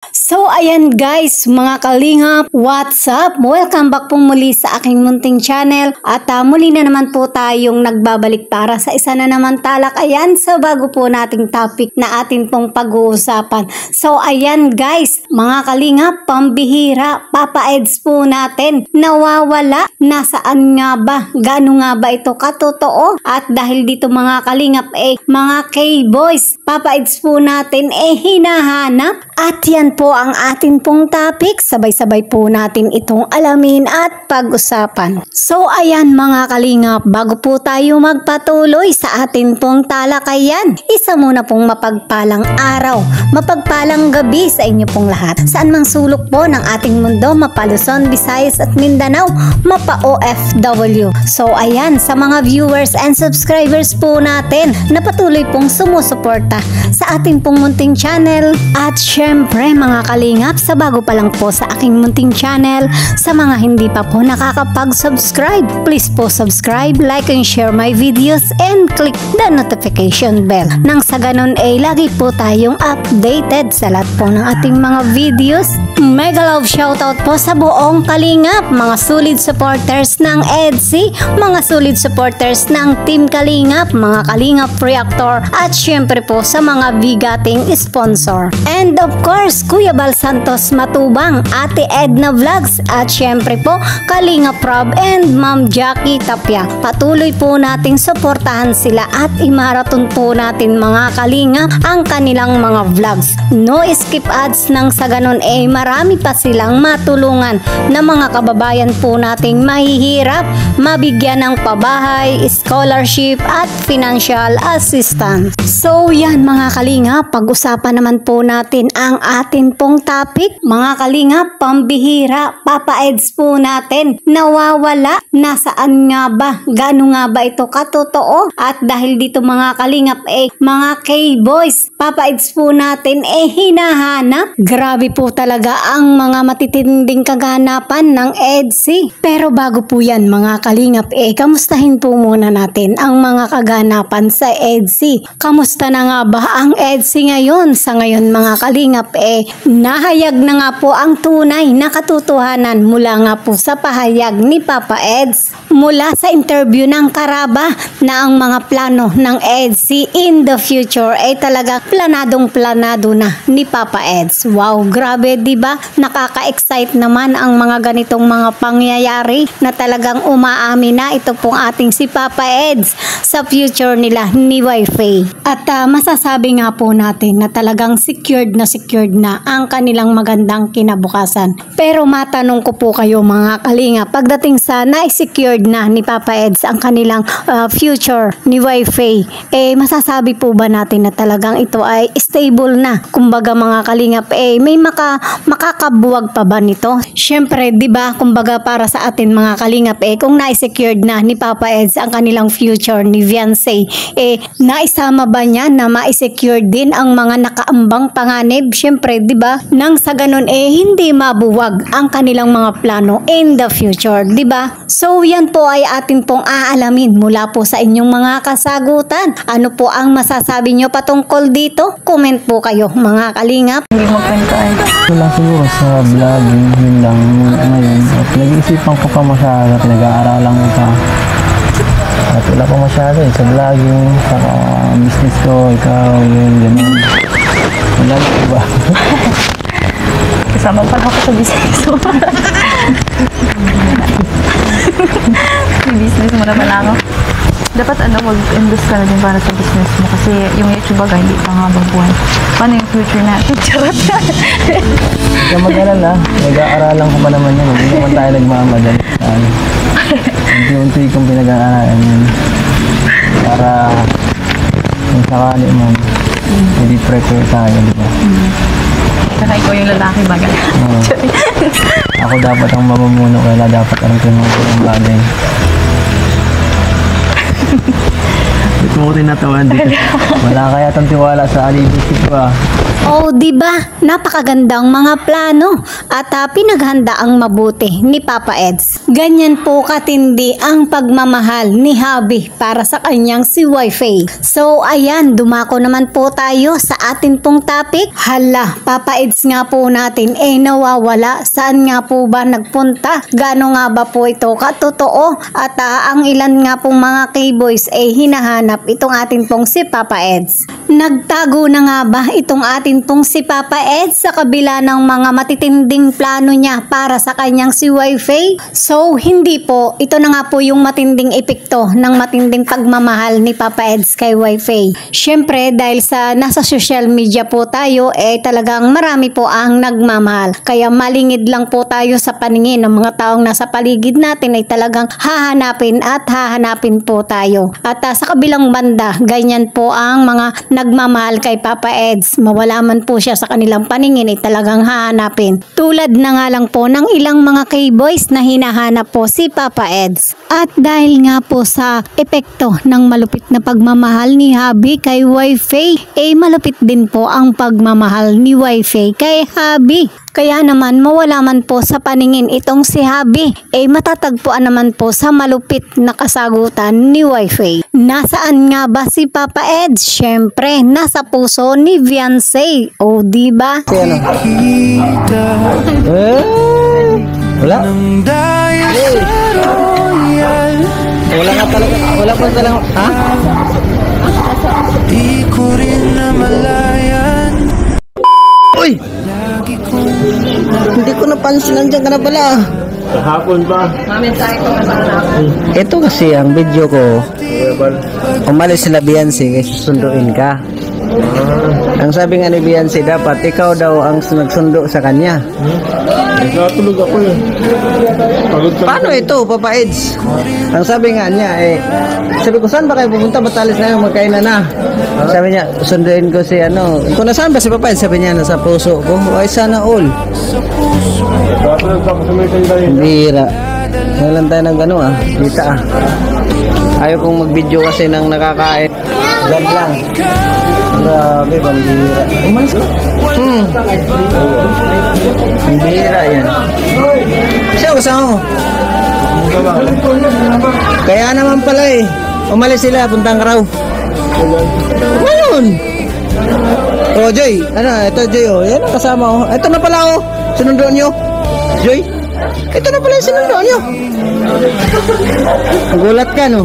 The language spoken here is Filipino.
So ayan guys, mga kalingap, what's up? Welcome back po muli sa aking munting channel at muli na naman po tayong nagbabalik para sa isa na naman talakayan sa bago po nating topic na atin pong pag-uusapan. So ayan guys, mga kalingap, pambihira, Papa Eds po natin, nawawala, nasaan nga ba? Gaano nga ba ito katotoo? At dahil dito mga kalingap mga K-boys, Papa Eds po natin hinahanap at yan po ang atin pong topic. Sabay-sabay po natin itong alamin at pag-usapan. So ayan mga kalingap, bago po tayo magpatuloy sa atin pong talakayan, isa muna pong mapagpalang araw, mapagpalang gabi sa inyo pong lahat. Saan mang sulok po ng ating mundo, mapa Luzon, Visayas at Mindanao, mapa OFW. So ayan, sa mga viewers and subscribers po natin na patuloy pong sumusuporta sa ating pong munting channel. At syempre mga kalingap, sa bago pa lang po sa aking munting channel, sa mga hindi pa po nakakapag-subscribe, please po subscribe, like and share my videos and click the notification bell. Nang sa ganun lagi po tayong updated sa lahat po ng ating mga videos. Mega love shoutout po sa buong kalingap, mga solid supporters ng EDSI, mga solid supporters ng Team Kalingap, mga Kalingap Reactor at syempre po sa mga bigating sponsor. And of course, Kuya Bal Santos Matubang, Ate Edna Vlogs at syempre po Kalingap Rob and Ma'am Jackie Tapia. Patuloy po nating suportahan sila at imaraton po natin mga kalingap ang kanilang mga vlogs. No skip ads, nang sa ganun marami pa silang matulungan na mga kababayan po nating mahihirap, mabigyan ng pabahay, scholarship at financial assistance. So yan mga kalingap, pag-usapan naman po natin ang atin pong topic. Mga kalingap, pambihira, Papa Eds po natin, nawawala, nasaan nga ba? Gaano nga ba ito katotoo? At dahil dito mga kalingap mga K-boys, Papa Eds po natin hinahanap. Grabe po talaga ang mga matitinding kaganapan ng EDSI. Pero bago po yan mga kalingap kamustahin po muna natin ang mga kaganapan sa EDSI. Kamusta na nga ba ang EDSI ngayon? Sa ngayon mga kalingap nahayag na nga po ang tunay na katotohanan mula nga po sa pahayag ni Papa Eds mula sa interview ng Karaba na ang mga plano ng EDSI in the future talaga planadong-planado na ni Papa Eds. Wow, grabe diba? Nakaka-excite naman ang mga ganitong mga pangyayari na talagang umaamin na ito pong ating si Papa Eds sa future nila ni Wi-Fi. At masasabi nga po natin na talagang secured na ang kanilang magandang kinabukasan. Pero matanong ko po kayo mga kalinga, pagdating sa na-secured na ni Papa Eds ang kanilang future ni Wi-Fi, masasabi po ba natin na talagang ito ay stable na? Kumbaga mga kalingap, may makakabuwag pa ba nito? Syempre, di ba, kumbaga para sa atin mga kalingap, kung na-secured na ni Papa Eds ang kanilang future ni Viancy, naisama ba niya na ma-secure din ang mga nakaambang panganib? Syempre, di ba, nang sa ganun hindi mabuwag ang kanilang mga plano in the future, di ba? So, yan po ay atin pong aalamin mula po sa inyong mga kasagutan. Ano po ang masasabi nyo patungkol dito? Comment po kayo mga kalingap. Hindi mo kwentuhan. Wala siguro sa vlogging, yun lang ngayon. At nag-iisipan ko pa masyado at nag-aaralan ko pa. At wala pa masyado sa vlogging, sa business ko, ikaw, yun, ganun. Wala na ba? Kasama pa ako sa business mo. May business mo na pala ako. Dapat mag-invest ka na din para sa business mo kasi yung YouTube baga hindi pa nga buhay. Paano yung future natin? Charot. Kaya mag-alala, nag-aaralan ko pa naman yun. Hindi naman tayo nagmamadali. Unti-unti kong pinag-aaralan yun. Para kung sakali man, hindi prepare tayo, di ba? Saka ikaw yung lalaki baga. Ako dapat ang mamumuno, kaya dapat alam ko ng bagay. Ito mo ko tinatawan dito. Wala kaya tang tiwala sa alibisip ko ah. Oh, di ba? Napakagandang mga plano at pinaghanda ang mabuti ni Papa Eds. Ganyan po katindi ang pagmamahal ni Habi para sa kanyang si Wi-Fi. So, ayan, dumako naman po tayo sa atin pong topic. Hala, Papa Eds nga po natin nawawala. Saan nga po ba nagpunta? Gano nga ba po ito katotoo? At ang ilan nga pong mga K-boys hinahanap itong atin pong si Papa Eds. Nagtago na nga ba itong atin pong si Papa Eds sa kabila ng mga matitinding plano niya para sa kanyang si Wi-Fi? So, hindi po. Ito na nga po yung matinding epekto ng matinding pagmamahal ni Papa Eds kay Wi-Fi. Syempre, dahil sa nasa social media po tayo, talagang marami po ang nagmamahal. Kaya malingid lang po tayo sa paningin ng mga taong nasa paligid natin ay talagang hahanapin at hahanapin po tayo. At sa kabilang banda, ganyan po ang mga nagmamahal kay Papa Eds. Mawala man po siya sa kanilang paningin ay talagang hahanapin. Tulad na nga lang po ng ilang mga K-boys na hinahanap po si Papa Eds. At dahil nga po sa epekto ng malupit na pagmamahal ni Habi kay Wi-Fi, malupit din po ang pagmamahal ni Wi-Fi kay Habi. Kaya naman mawala man po sa paningin itong si Habi, matatagpuan naman po sa malupit na kasagutan ni Wi-Fi. Nasaan nga ba si Papa Eds? Syempre, nasa puso ni Beyonce. O diba? Wala? Wala ka talaga. Wala pa talaga. Ha? Di ko rin namalayan. Uy! Hindi ko napansin, nandiyan ka na pala. Kahapon ba? Ito kasi ang video ko. Umalis sila Beyonce kasi sunduin ka. Ang sabi nga ni Beyonce, dapat ikaw daw ang nagsundo sa kanya. Natulog ako eh. Pagod ka. Paano ito, Papa Eds? Ang sabi nga niya, sabi ko, saan ba kayo pupunta? Batalis na yung magkainan na. Sabi niya, sunduin ko si ano. Kung nasaan ba si Papa Eds? Sabi niya, nasa puso ko. Ay, sana all. Natulog ako sa may kanday. Bira. Ngayon tayo ng gano kita Ayaw kong mag-video kasi nang nakakain. God lang. Grabe, bambira. Umalis ka? Bambira yan. Siya, kasama mo? Kaya naman pala umalis sila, puntang raw. Ngayon! Oh, Joy. Ano, ito Joy Yan ang kasama Ito na pala Sinundoan nyo. Joy. Ito na pala yung sinundoan nyo. Nagulat ka, no?